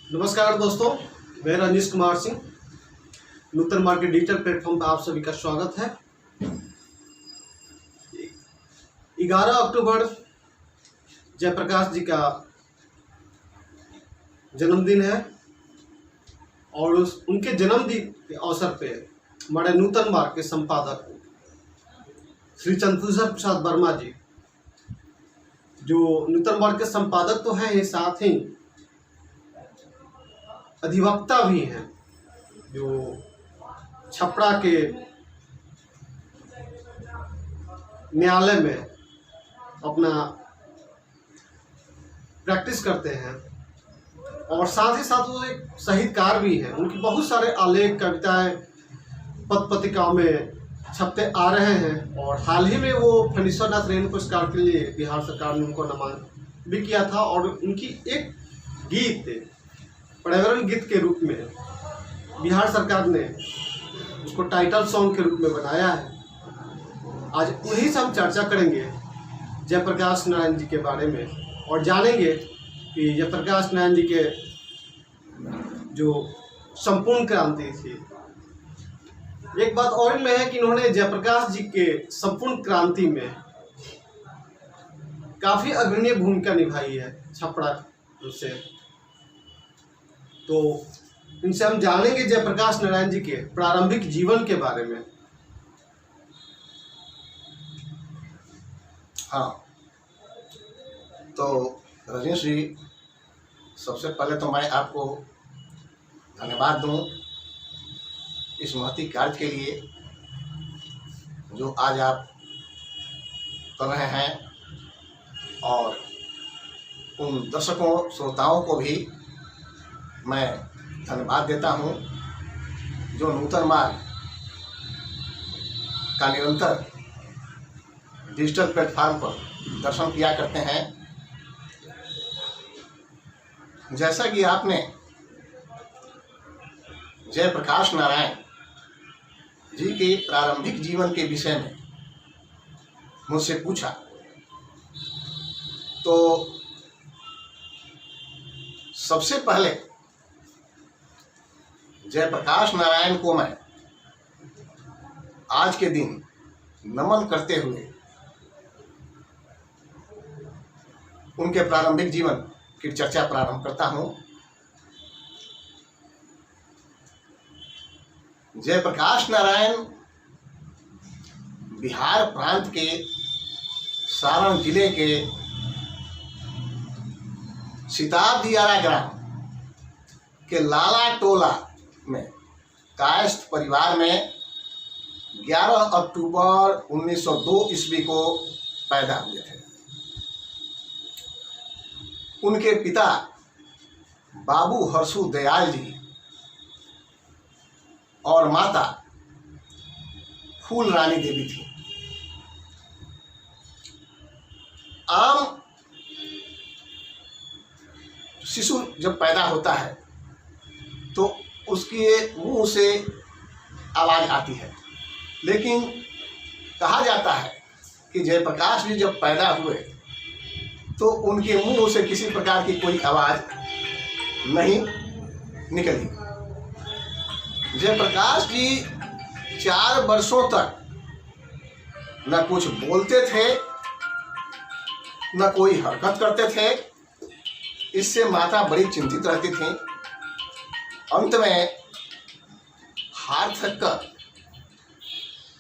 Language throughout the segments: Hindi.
नमस्कार दोस्तों, मैं रंजीश कुमार सिंह। नूतन मार्केट डिजिटल प्लेटफॉर्म पर आप सभी का स्वागत है। 11 अक्टूबर जयप्रकाश जी का जन्मदिन है और उनके जन्मदिन के अवसर पे हमारे नूतन मार्ग के संपादक श्री चंद्रभूषण प्रसाद वर्मा जी, जो नूतन मार्ग के संपादक तो हैं ही, साथ ही अधिवक्ता भी हैं, जो छपरा के न्यायालय में अपना प्रैक्टिस करते हैं और साथ ही साथ वो एक साहित्यकार भी हैं। उनके बहुत सारे आलेख, कविताएं पत्र पत्रिकाओं में छपते आ रहे हैं और हाल ही में वो फणीश्वरनाथ रेणु पुरस्कार के लिए बिहार सरकार ने उनको नामांकन भी किया था और उनकी एक गीत पर्यावरण गीत के रूप में बिहार सरकार ने उसको टाइटल सॉन्ग के रूप में बनाया है। आज उन्हीं से हम चर्चा करेंगे जयप्रकाश नारायण जी के बारे में और जानेंगे कि जयप्रकाश नारायण जी के जो संपूर्ण क्रांति थी। एक बात और में है कि इन्होंने जयप्रकाश जी के संपूर्ण क्रांति में काफ़ी अग्रणी भूमिका निभाई है छपरा से। तो इनसे हम जानेंगे जयप्रकाश नारायण जी के प्रारंभिक जीवन के बारे में। हाँ, तो रजनीश जी, सबसे पहले तो मैं आपको धन्यवाद दूं इस महती कार्य के लिए जो आज आप कर रहे हैं, और उन दर्शकों श्रोताओं को भी मैं धन्यवाद देता हूं जो नूतन मार्ग का निरंतर डिजिटल प्लेटफॉर्म पर दर्शन किया करते हैं। जैसा कि आपने जयप्रकाश नारायण जी के प्रारंभिक जीवन के विषय में मुझसे पूछा, तो सबसे पहले जयप्रकाश नारायण को मैं आज के दिन नमन करते हुए उनके प्रारंभिक जीवन की चर्चा प्रारंभ करता हूं। जयप्रकाश नारायण बिहार प्रांत के सारण जिले के सिताब दियारा ग्राम के लाला टोला में कायस्थ परिवार में 11 अक्टूबर 1902 ईस्वी को पैदा हुए थे। उनके पिता बाबू हर्षु दयाल जी और माता फूल रानी देवी थी। आम शिशु जब पैदा होता है तो उसके मुंह से आवाज़ आती है, लेकिन कहा जाता है कि जयप्रकाश जी जब पैदा हुए तो उनके मुंह से किसी प्रकार की कोई आवाज़ नहीं निकली। जयप्रकाश जी 4 वर्षों तक न कुछ बोलते थे न कोई हरकत करते थे। इससे माता बड़ी चिंतित रहती थी। अंत में हार थक कर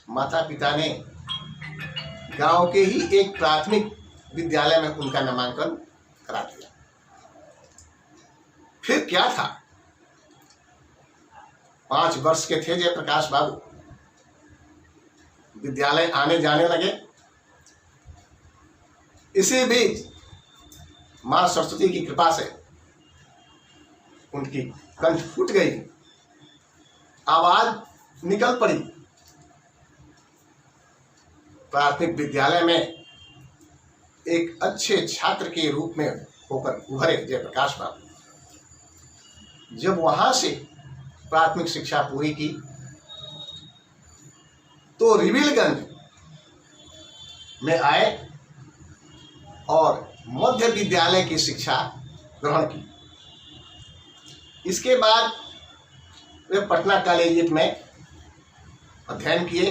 माता पिता ने गांव के ही एक प्राथमिक विद्यालय में उनका नामांकन करा दिया। फिर क्या था, 5 वर्ष के थे जयप्रकाश बाबू, विद्यालय आने जाने लगे। इसी बीच मां सरस्वती की कृपा से उनकी कंठ फूट गई, आवाज निकल पड़ी। प्राथमिक विद्यालय में एक अच्छे छात्र के रूप में होकर उभरे जयप्रकाश बाबू। जब वहां से प्राथमिक शिक्षा पूरी की तो रिविलगंज में आए और मध्य विद्यालय की शिक्षा ग्रहण की। इसके बाद वे पटना कॉलेजिएट में अध्ययन किए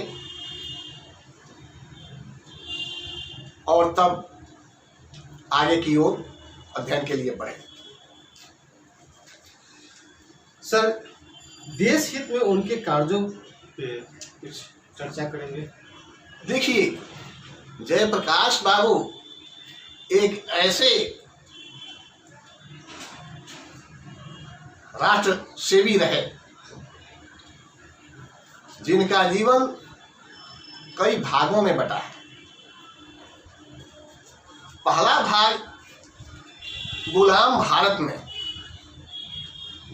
और तब आगे की ओर अध्ययन के लिए बढ़े। सर, देश हित में उनके कार्यों पे कुछ चर्चा करेंगे। देखिए, जयप्रकाश बाबू एक ऐसे राष्ट्र सेवी रहे जिनका जीवन कई भागों में बटा है। पहला भाग गुलाम भारत में,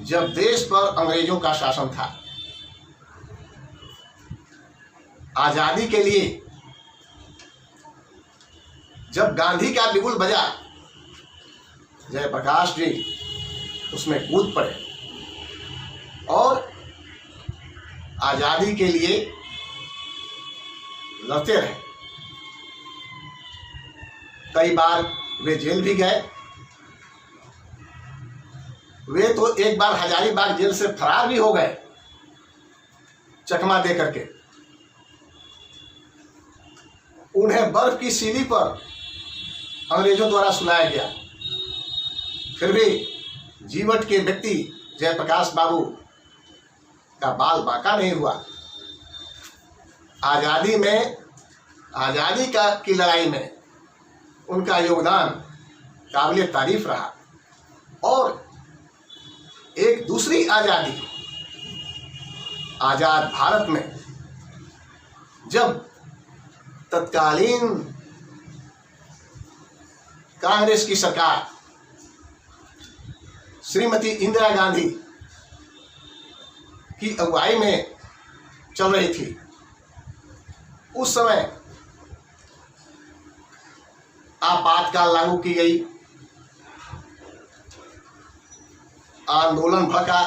जब देश पर अंग्रेजों का शासन था। आजादी के लिए जब गांधी का बिगुल बजा, जयप्रकाश जी उसमें कूद पड़े और आजादी के लिए लड़ते रहे। कई बार वे जेल भी गए। वे तो एक बार हजारीबाग जेल से फरार भी हो गए, चकमा दे करके। उन्हें बर्फ की सीढ़ी पर अंग्रेजों द्वारा सुलाया गया, फिर भी जीवट के व्यक्ति जयप्रकाश बाबू का बाल बांका नहीं हुआ। आजादी की लड़ाई में उनका योगदान काबिले तारीफ रहा। और एक दूसरी आजादी, आजाद भारत में, जब तत्कालीन कांग्रेस की सरकार श्रीमती इंदिरा गांधी की अगुवाई में चल रही थी, उस समय आपातकाल लागू की गई, आंदोलन भड़का।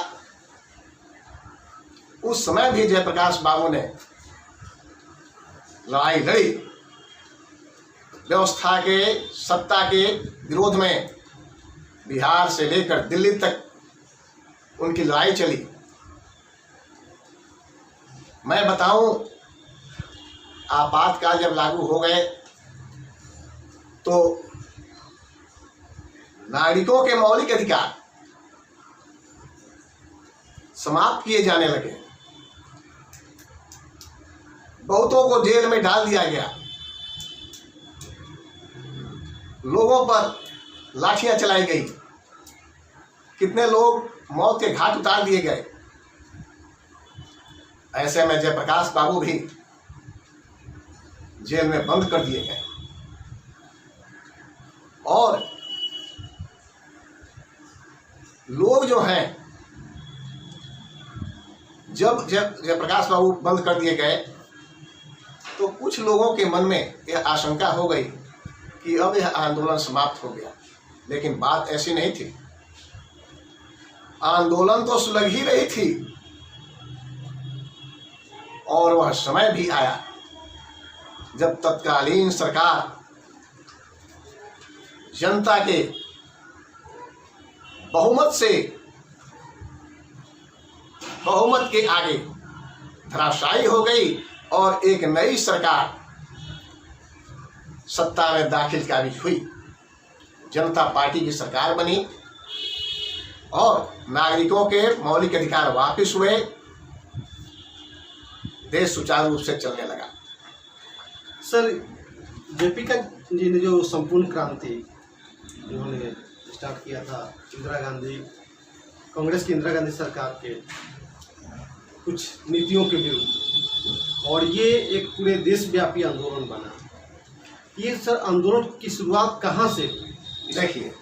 उस समय भी जयप्रकाश बाबू ने लड़ाई लड़ी। व्यवस्था के, सत्ता के विरोध में बिहार से लेकर दिल्ली तक उनकी लड़ाई चली। मैं बताऊं, आपातकाल जब लागू हो गए तो नागरिकों के मौलिक अधिकार समाप्त किए जाने लगे। बहुतों को जेल में डाल दिया गया, लोगों पर लाठियां चलाई गई, कितने लोग मौत के घाट उतार दिए गए। ऐसे में जयप्रकाश बाबू भी जेल में बंद कर दिए गए। और लोग जो हैं, जब जयप्रकाश बाबू बंद कर दिए गए तो कुछ लोगों के मन में यह आशंका हो गई कि अब यह आंदोलन समाप्त हो गया। लेकिन बात ऐसी नहीं थी। आंदोलन तो सुलग ही रही थी और वह समय भी आया जब तत्कालीन सरकार जनता के बहुमत के आगे धराशायी हो गई और एक नई सरकार सत्ता में दाखिल का भी हुई। जनता पार्टी की सरकार बनी और नागरिकों के मौलिक अधिकार वापस हुए, देश सुचारू रूप से चलने लगा। सर, जेपीका जी ने जो संपूर्ण क्रांति उन्होंने स्टार्ट किया था, इंदिरा गांधी, कांग्रेस की इंदिरा गांधी सरकार के कुछ नीतियों के विरुद्ध, और ये एक पूरे देशव्यापी आंदोलन बना। ये सर आंदोलन की शुरुआत कहाँ से हुई? देखिए,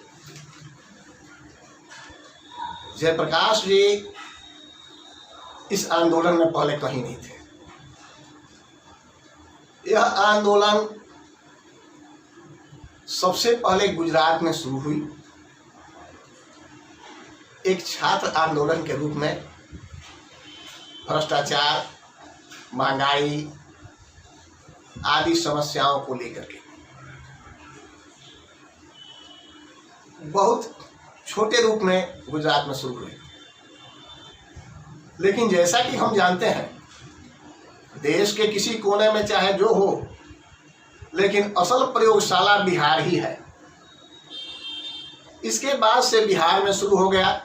जयप्रकाश जी इस आंदोलन में पहले कहीं नहीं थे। यह आंदोलन सबसे पहले गुजरात में शुरू हुई, एक छात्र आंदोलन के रूप में। भ्रष्टाचार, महंगाई आदि समस्याओं को लेकर के बहुत छोटे रूप में गुजरात में शुरू हुई। लेकिन जैसा कि हम जानते हैं, देश के किसी कोने में चाहे जो हो, लेकिन असल प्रयोगशाला बिहार ही है। इसके बाद से बिहार में शुरू हो गया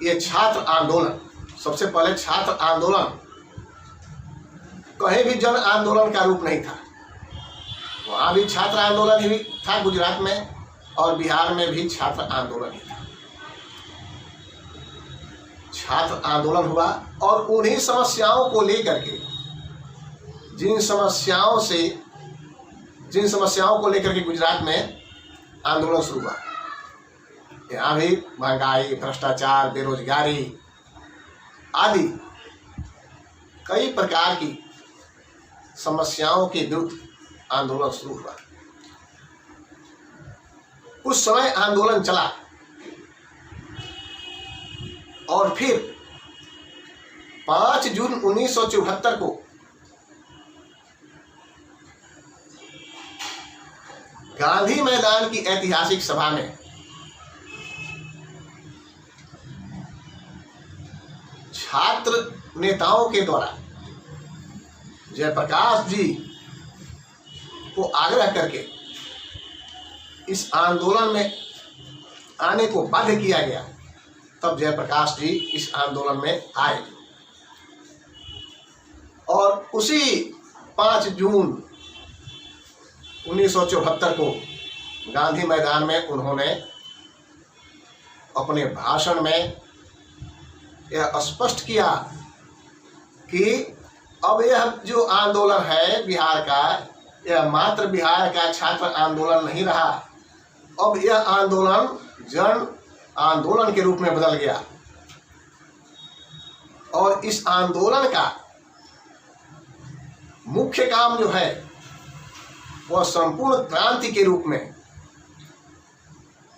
ये छात्र आंदोलन। सबसे पहले छात्र आंदोलन कहीं भी जन आंदोलन का रूप नहीं था। वहाँ भी छात्र आंदोलन ही था गुजरात में, और बिहार में भी छात्र आंदोलन ही था। छात्र आंदोलन हुआ और उन्हीं समस्याओं को लेकर के, जिन समस्याओं को लेकर के गुजरात में आंदोलन शुरू हुआ। यहाँ भी महंगाई, भ्रष्टाचार, बेरोजगारी आदि कई प्रकार की समस्याओं के विरुद्ध आंदोलन शुरू हुआ। कुछ समय आंदोलन चला और फिर 5 जून 1974 को गांधी मैदान की ऐतिहासिक सभा में छात्र नेताओं के द्वारा जयप्रकाश जी को आग्रह करके इस आंदोलन में आने को बाध्य किया गया। तब जयप्रकाश जी इस आंदोलन में आए और उसी 5 जून 1974 को गांधी मैदान में उन्होंने अपने भाषण में यह स्पष्ट किया कि अब यह जो आंदोलन है बिहार का, यह मात्र बिहार का छात्र आंदोलन नहीं रहा। अब यह आंदोलन जन आंदोलन के रूप में बदल गया और इस आंदोलन का मुख्य काम जो है वह संपूर्ण क्रांति के रूप में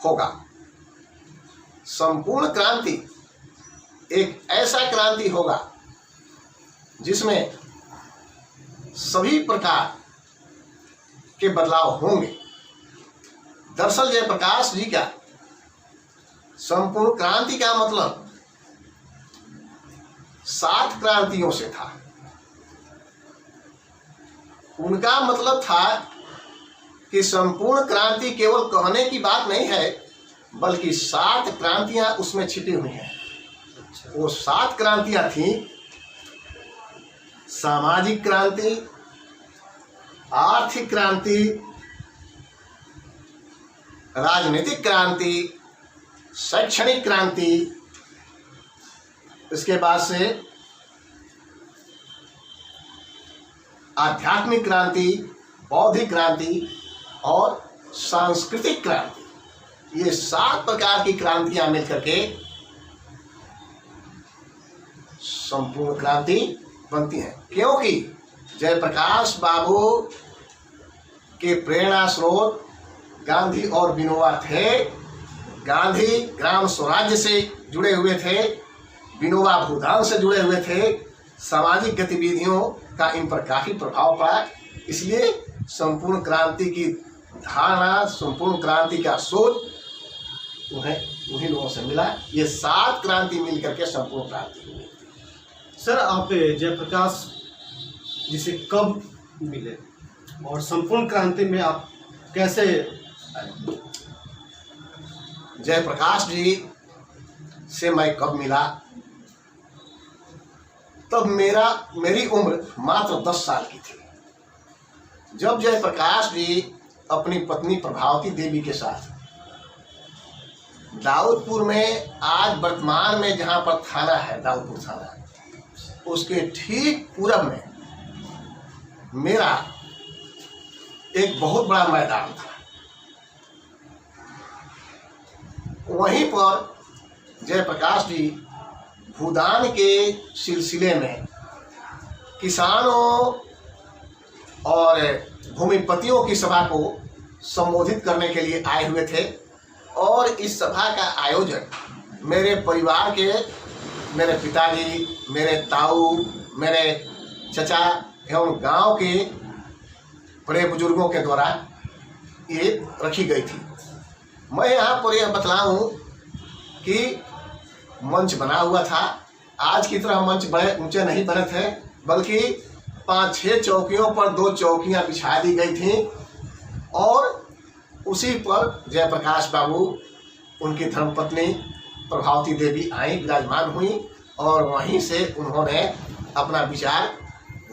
होगा। संपूर्ण क्रांति एक ऐसा क्रांति होगा जिसमें सभी प्रकार के बदलाव होंगे। दरअसल जयप्रकाश जी का संपूर्ण क्रांति का मतलब 7 क्रांतियों से था। उनका मतलब था कि संपूर्ण क्रांति केवल कहने की बात नहीं है, बल्कि 7 क्रांतियां उसमें छिपी हुई हैं। वो 7 क्रांतियां थीं: सामाजिक क्रांति, आर्थिक क्रांति, राजनीतिक क्रांति, शैक्षणिक क्रांति, इसके बाद से आध्यात्मिक क्रांति, बौद्धिक क्रांति और सांस्कृतिक क्रांति। ये 7 प्रकार की क्रांतियां मिलकर के संपूर्ण क्रांति बनती हैं। क्योंकि जयप्रकाश बाबू के प्रेरणा स्रोत गांधी और विनोबा थे। गांधी ग्राम स्वराज्य से जुड़े हुए थे, विनोबा भूदान से जुड़े हुए थे। सामाजिक गतिविधियों का इन पर काफ़ी प्रभाव पड़ा। इसलिए संपूर्ण क्रांति की धारणा, संपूर्ण क्रांति का सोच उन्हीं लोगों से मिला। ये 7 क्रांति मिलकर के संपूर्ण क्रांति हुई। सर, आप जयप्रकाश जी से कब मिले और संपूर्ण क्रांति में आप कैसे आए? जयप्रकाश जी से मैं कब मिला, तब मेरी उम्र मात्र 10 साल की थी। जब जयप्रकाश जी अपनी पत्नी प्रभावती देवी के साथ दाऊदपुर में, आज वर्तमान में जहाँ पर थाना है दाऊदपुर थाना, उसके ठीक पूरब में मेरा एक बहुत बड़ा मैदान था। वहीं पर जयप्रकाश जी भूदान के सिलसिले में किसानों और भूमिपतियों की सभा को संबोधित करने के लिए आए हुए थे। और इस सभा का आयोजन मेरे परिवार के, मेरे पिताजी, मेरे ताऊ, मेरे चचा एवं गांव के बड़े बुजुर्गों के द्वारा ये रखी गई थी। मैं यहाँ पर यह बतलाऊँ कि मंच बना हुआ था। आज की तरह मंच बड़े ऊंचे नहीं बने थे, बल्कि 5-6 चौकियों पर 2 चौकियां बिछा दी गई थीं और उसी पर जयप्रकाश बाबू, उनकी धर्मपत्नी प्रभावती देवी आई, विराजमान हुई और वहीं से उन्होंने अपना विचार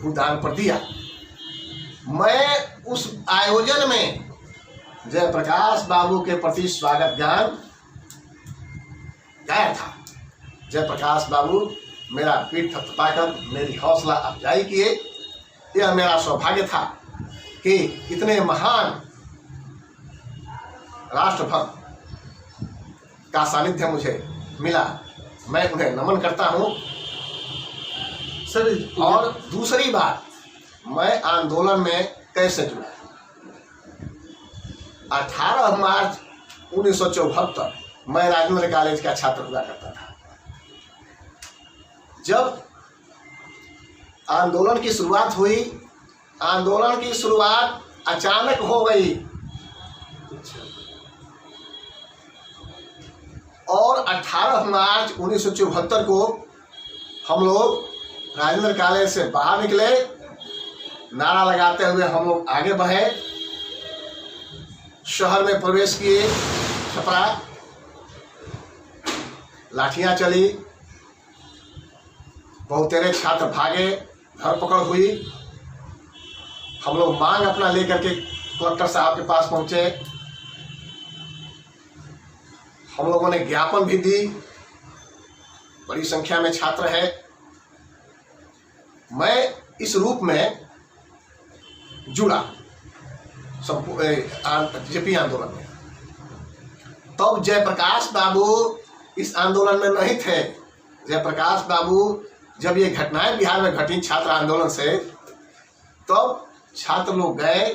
भूदान पर दिया। मैं उस आयोजन में जयप्रकाश बाबू के प्रति स्वागत गान गाया था। जयप्रकाश बाबू मेरा पीठ थपथपाकर मेरी हौसला अफजाई किए। यह मेरा सौभाग्य था कि इतने महान राष्ट्रभक्त का सानिध्य मुझे मिला। मैं उन्हें नमन करता हूँ। सर, और दूसरी बात, मैं आंदोलन में कैसे जुड़ा। 18 मार्च 1974 मैं राजेंद्र कॉलेज का छात्र हुआ करता था। जब आंदोलन की शुरुआत हुई, आंदोलन की शुरुआत अचानक हो गई और 18 मार्च 1974 को हम लोग राजेंद्र कॉलेज से बाहर निकले। नारा लगाते हुए हम लोग आगे बढ़े, शहर में प्रवेश किए। छपरा लाठियां चली, बहुतेरे छात्र भागे, धरपकड़ हुई। हम लोग मांग अपना लेकर के कलेक्टर साहब के पास पहुंचे। हम लोगों ने ज्ञापन भी दी। बड़ी संख्या में छात्र है। मैं इस रूप में जुड़ा जेपी आंदोलन में। तब जयप्रकाश बाबू इस आंदोलन में नहीं थे। जयप्रकाश बाबू, जब ये घटनाएं बिहार में घटी छात्र आंदोलन से, तब छात्र लोग गए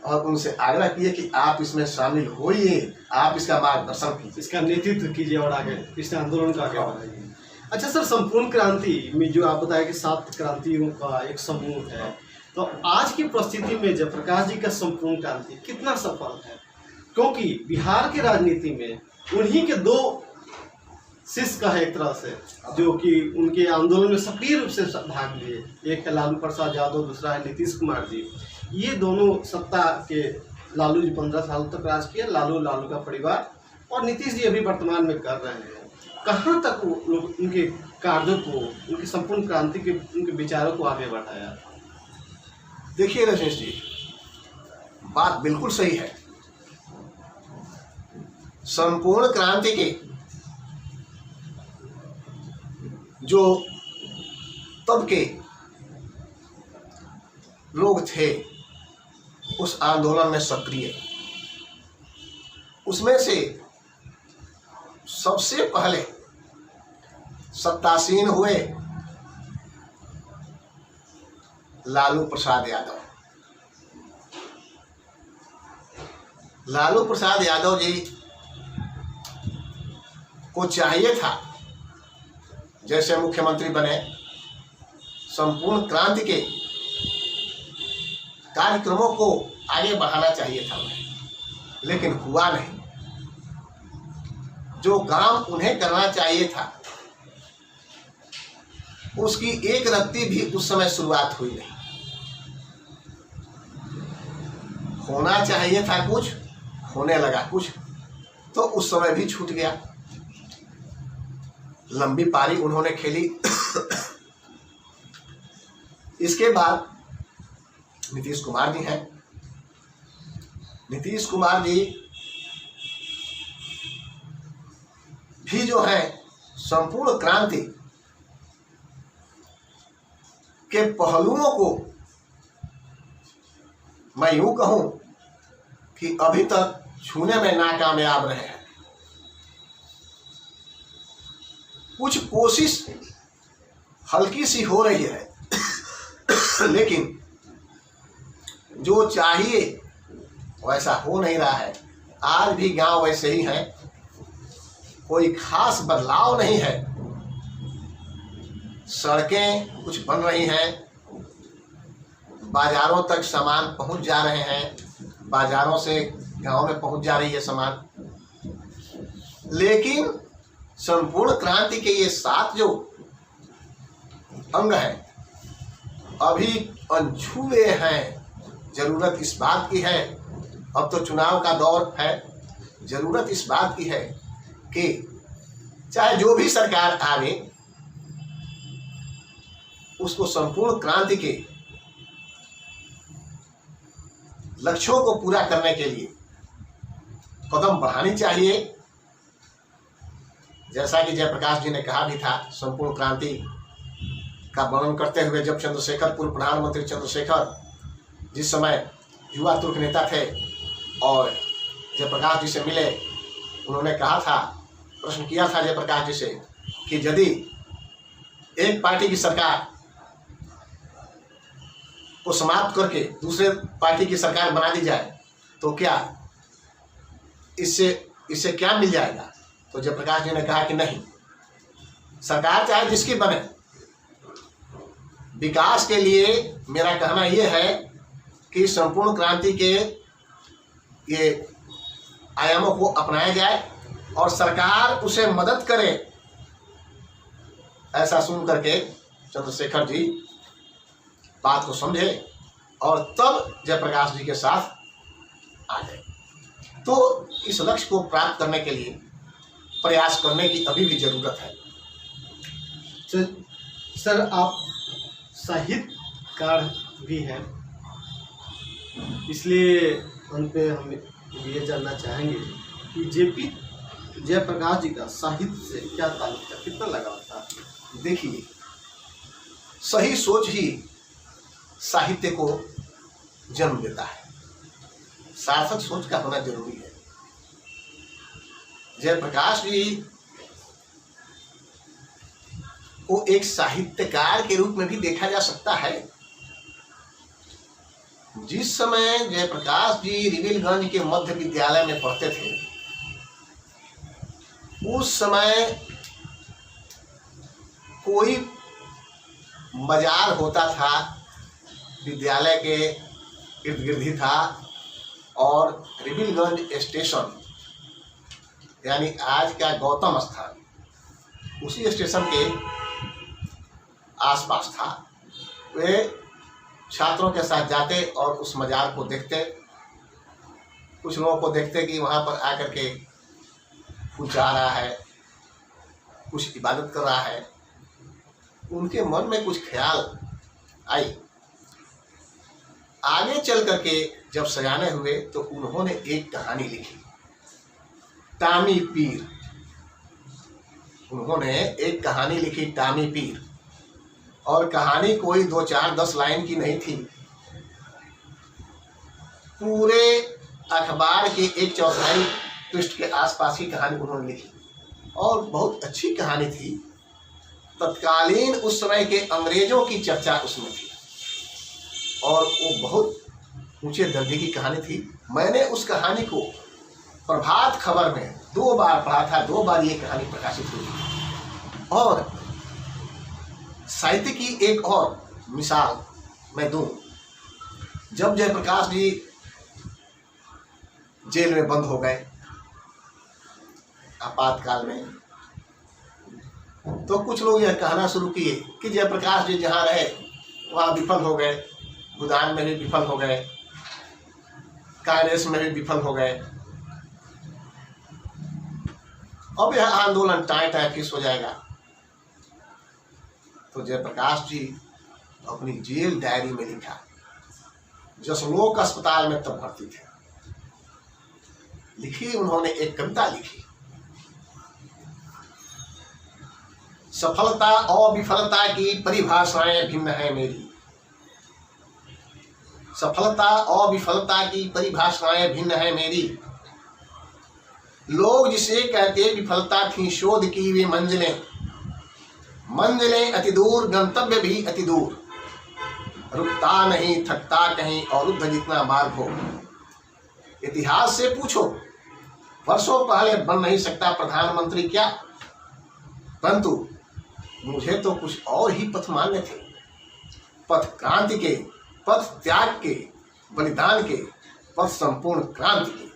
और उनसे आग्रह किए कि आप इसमें शामिल होइए, आप इसका मार्गदर्शन कीजिए, इसका नेतृत्व कीजिए और आगे इस आंदोलन का आगे बढ़ाइए। अच्छा सर, संपूर्ण क्रांति में जो आप बताया कि 7 क्रांतियों का एक समूह है, तो आज की परिस्थिति में जयप्रकाश जी का संपूर्ण क्रांति कितना सफल है? क्योंकि बिहार की राजनीति में उन्हीं के 2 शिष्य का है एक तरह से, जो कि उनके आंदोलन में सक्रिय रूप से भाग लिए। एक है लालू प्रसाद यादव, दूसरा है नीतीश कुमार जी। ये दोनों सत्ता के, लालू जी 15 साल तक राज किए, लालू का परिवार, और नीतीश जी अभी वर्तमान में कर रहे हैं। कहाँ तक वो लोग उनके कार्यों को, उनकी संपूर्ण क्रांति के, उनके विचारों को आगे बढ़ाया? देखिए रजनीश जी, बात बिल्कुल सही है। संपूर्ण क्रांति के जो तब के लोग थे उस आंदोलन में सक्रिय, उसमें से सबसे पहले सत्तासीन हुए लालू प्रसाद यादव। लालू प्रसाद यादव जी को चाहिए था, जैसे मुख्यमंत्री बने, संपूर्ण क्रांति के कार्यक्रमों को आगे बढ़ाना चाहिए था उन्हें, लेकिन हुआ नहीं। जो काम उन्हें करना चाहिए था उसकी एक रत्ती भी उस समय शुरुआत हुई नहीं। होना चाहिए था कुछ, होने लगा कुछ, तो उस समय भी छूट गया। लंबी पारी उन्होंने खेली। इसके बाद नीतीश कुमार जी हैं। नीतीश कुमार जी भी जो है संपूर्ण क्रांति के पहलुओं को, मैं यूं कहूं कि अभी तक छूने में नाकामयाब रहे हैं। कुछ कोशिश हल्की सी हो रही है लेकिन जो चाहिए वैसा हो नहीं रहा है। आज भी गांव वैसे ही हैं, कोई खास बदलाव नहीं है। सड़कें कुछ बन रही हैं, बाजारों तक सामान पहुंच जा रहे हैं, बाजारों से गांव में पहुंच जा रही है सामान, लेकिन संपूर्ण क्रांति के ये 7 जो अंग हैं अभी अनछुए हैं। जरूरत इस बात की है, अब तो चुनाव का दौर है, जरूरत इस बात की है कि चाहे जो भी सरकार आवे उसको संपूर्ण क्रांति के लक्ष्यों को पूरा करने के लिए कदम बढ़ानी चाहिए। जैसा कि जयप्रकाश जी ने कहा भी था, संपूर्ण क्रांति का वर्णन करते हुए, जब चंद्रशेखर, पूर्व प्रधानमंत्री चंद्रशेखर जिस समय युवा तुर्क नेता थे और जयप्रकाश जी से मिले, उन्होंने कहा था, प्रश्न किया था जयप्रकाश जी से कि यदि एक पार्टी की सरकार को समाप्त करके दूसरे पार्टी की सरकार बना दी जाए तो क्या इससे क्या मिल जाएगा? तो जयप्रकाश जी ने कहा कि नहीं, सरकार चाहे जिसकी बने, विकास के लिए मेरा कहना यह है कि संपूर्ण क्रांति के ये आयामों को अपनाया जाए और सरकार उसे मदद करे। ऐसा सुन करके चंद्रशेखर जी बात को समझे और तब जयप्रकाश जी के साथ आ गए। तो इस लक्ष्य को प्राप्त करने के लिए प्रयास करने की अभी भी जरूरत है। सर, आप साहित्यकार भी हैं, इसलिए अंत में हम ये जानना चाहेंगे कि जयप्रकाश जी का साहित्य से क्या ताल्लुक था, कितना लगाव था? देखिए, सही सोच ही साहित्य को जन्म देता है, सार्थक सोच का होना जरूरी है। जयप्रकाश जी को एक साहित्यकार के रूप में भी देखा जा सकता है। जिस समय जयप्रकाश जी रिविलगंज के मध्य विद्यालय में पढ़ते थे, उस समय कोई मजार होता था, विद्यालय के इर्द गिर्द ही था, और रिविलगंज स्टेशन यानी आज का गौतम स्थान उसी स्टेशन के आसपास था। वे छात्रों के साथ जाते और उस मजार को देखते। कुछ लोगों को देखते कि वहाँ पर आकर के फूल चाह रहा है, कुछ इबादत कर रहा है। उनके मन में कुछ ख्याल आई। आगे चल करके जब सयाने हुए तो उन्होंने एक कहानी लिखी, टामी पीर। उन्होंने एक कहानी लिखी, टामी पीर। और कहानी कोई 2, 4, 10 लाइन की नहीं थी, पूरे अखबार के 1/4 पृष्ठ के आसपास की कहानी उन्होंने लिखी और बहुत अच्छी कहानी थी। तत्कालीन उस समय के अंग्रेजों की चर्चा उसमें थी और वो बहुत ऊंचे दर्जे की कहानी थी। मैंने उस कहानी को प्रभात खबर में 2 बार पढ़ा था, 2 बार ये कहानी प्रकाशित हुई। और साहित्य की एक और मिसाल मैं दूं, जब जयप्रकाश जी जेल में बंद हो गए आपातकाल में, तो कुछ लोग यह कहना शुरू किए कि जयप्रकाश जी जहाँ रहे वहाँ विफल हो गए, भूदान में भी विफल हो गए, कांग्रेस में भी विफल हो गए, अब यह आंदोलन टाई फिस हो जाएगा। तो जयप्रकाश जी अपनी जेल डायरी में लिखा, जसलोक अस्पताल में तब भर्ती थे, लिखी उन्होंने एक कविता लिखी, सफलता और विफलता की परिभाषाएं भिन्न है मेरी। सफलता और विफलता की परिभाषाएं भिन्न है मेरी। लोग जिसे कहते विफलता थी शोध की वे मंजिलें, मंजिलें अति दूर, गंतव्य भी अति दूर। रुकता नहीं, थकता कहीं, और रुद्ध जितना मार्ग हो। इतिहास से पूछो, वर्षों पहले बन नहीं सकता प्रधानमंत्री क्या, परंतु मुझे तो कुछ और ही पथ मान्य थे। पथ क्रांति के, पथ त्याग के, बलिदान के, पथ संपूर्ण क्रांति के।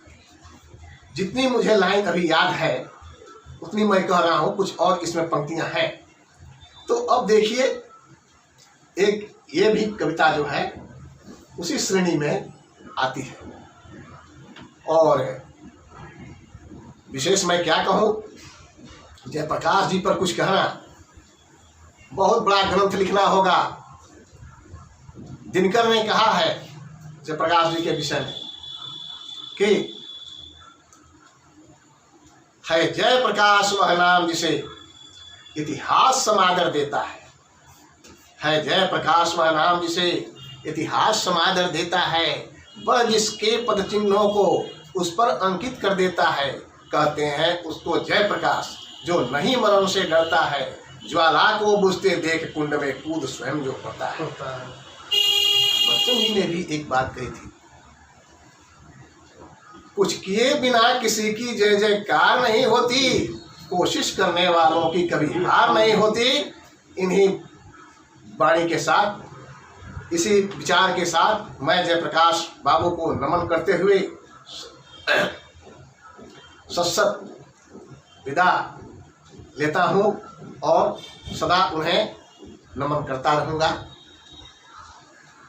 जितनी मुझे लाइन अभी याद है उतनी मैं कह रहा हूँ, कुछ और इसमें पंक्तियां हैं। तो अब देखिए, एक ये भी कविता जो है उसी श्रेणी में आती है। और विशेष मैं क्या कहूँ, जयप्रकाश जी पर कुछ कहना, बहुत बड़ा ग्रंथ लिखना होगा। दिनकर ने कहा है जयप्रकाश जी के विषय में कि है जयप्रकाश वह नाम जिसे इतिहास समादर देता है जयप्रकाश वह नाम जिसे इतिहास समादर देता है, वह जिसके पद चिन्हों को उस पर अंकित कर देता है। कहते हैं उसको जयप्रकाश जो नहीं मरण से डरता है, ज्वाला को बुझते देख कुंड में कूद स्वयं जो पड़ता है। बच्चन जी ने भी एक बात कही थी, कुछ किए बिना किसी की जय जयकार नहीं होती, कोशिश करने वालों की कभी हार नहीं होती। इन्हीं वाणी के साथ, इसी विचार के साथ मैं जयप्रकाश बाबू को नमन करते हुए सत्सत विदा लेता हूँ और सदा उन्हें नमन करता रहूँगा।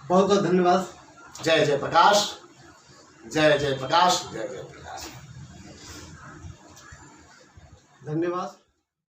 बहुत बहुत धन्यवाद। जय जय प्रकाश, जय जय प्रकाश, जय जय प्रकाश। धन्यवाद।